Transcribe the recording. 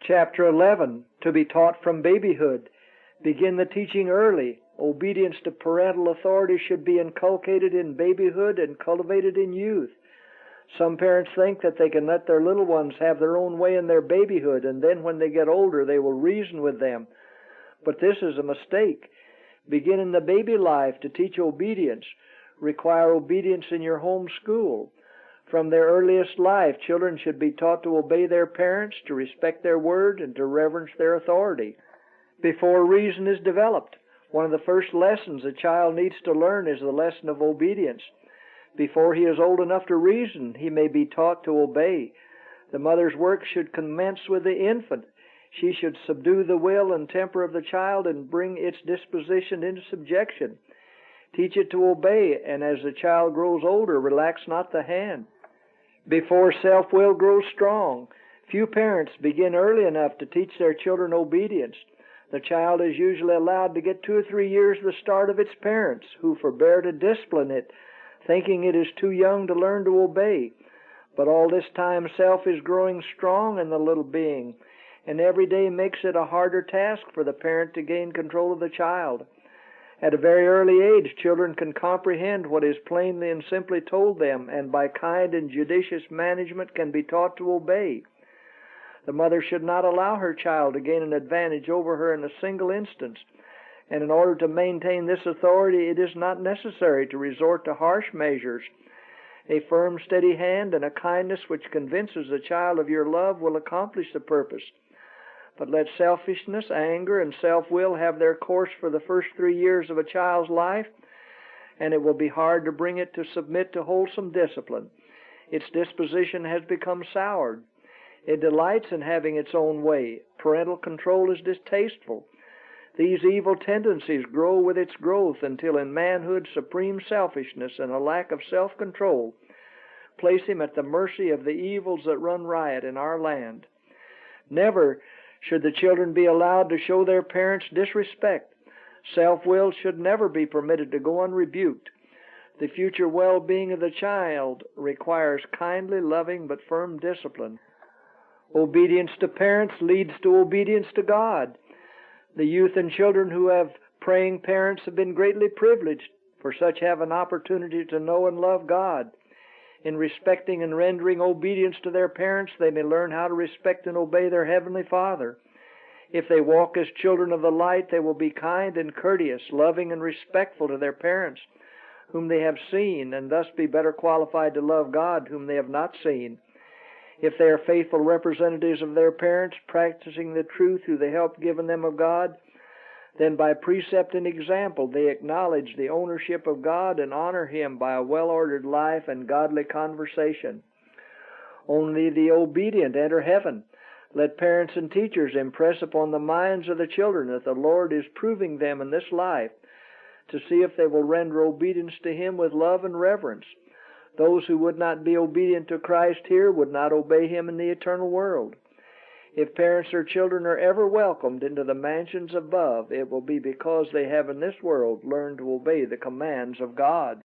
Chapter 11, to be taught from babyhood. Begin the teaching early. Obedience to parental authority should be inculcated in babyhood and cultivated in youth. Some parents think that they can let their little ones have their own way in their babyhood, and then when they get older they will reason with them. But this is a mistake. Begin in the baby life to teach obedience. Require obedience in your home school. From their earliest life, children should be taught to obey their parents, to respect their word, and to reverence their authority. Before reason is developed, one of the first lessons a child needs to learn is the lesson of obedience. Before he is old enough to reason, he may be taught to obey. The mother's work should commence with the infant. She should subdue the will and temper of the child and bring its disposition into subjection. Teach it to obey, and as the child grows older, relax not the hand. Before self-will grows strong, few parents begin early enough to teach their children obedience. The child is usually allowed to get 2 or 3 years the start of its parents, who forbear to discipline it, thinking it is too young to learn to obey. But all this time self is growing strong in the little being, and every day makes it a harder task for the parent to gain control of the child. At a very early age, children can comprehend what is plainly and simply told them, and by kind and judicious management can be taught to obey. The mother should not allow her child to gain an advantage over her in a single instance, and in order to maintain this authority, it is not necessary to resort to harsh measures. A firm, steady hand and a kindness which convinces the child of your love will accomplish the purpose. But let selfishness, anger, and self-will have their course for the first 3 years of a child's life, and it will be hard to bring it to submit to wholesome discipline. Its disposition has become soured. It delights in having its own way. Parental control is distasteful. These evil tendencies grow with its growth until in manhood supreme selfishness and a lack of self-control place him at the mercy of the evils that run riot in our land. Never should the children be allowed to show their parents disrespect. Self-will should never be permitted to go unrebuked. The future well-being of the child requires kindly, loving, but firm discipline. Obedience to parents leads to obedience to God. The youth and children who have praying parents have been greatly privileged, for such have an opportunity to know and love God. In respecting and rendering obedience to their parents, they may learn how to respect and obey their Heavenly Father. If they walk as children of the light, they will be kind and courteous, loving and respectful to their parents, whom they have seen, and thus be better qualified to love God, whom they have not seen. If they are faithful representatives of their parents, practicing the truth through the help given them of God, then by precept and example they acknowledge the ownership of God and honor Him by a well-ordered life and godly conversation. Only the obedient enter heaven. Let parents and teachers impress upon the minds of the children that the Lord is proving them in this life to see if they will render obedience to Him with love and reverence. Those who would not be obedient to Christ here would not obey Him in the eternal world. If parents or children are ever welcomed into the mansions above, it will be because they have in this world learned to obey the commands of God.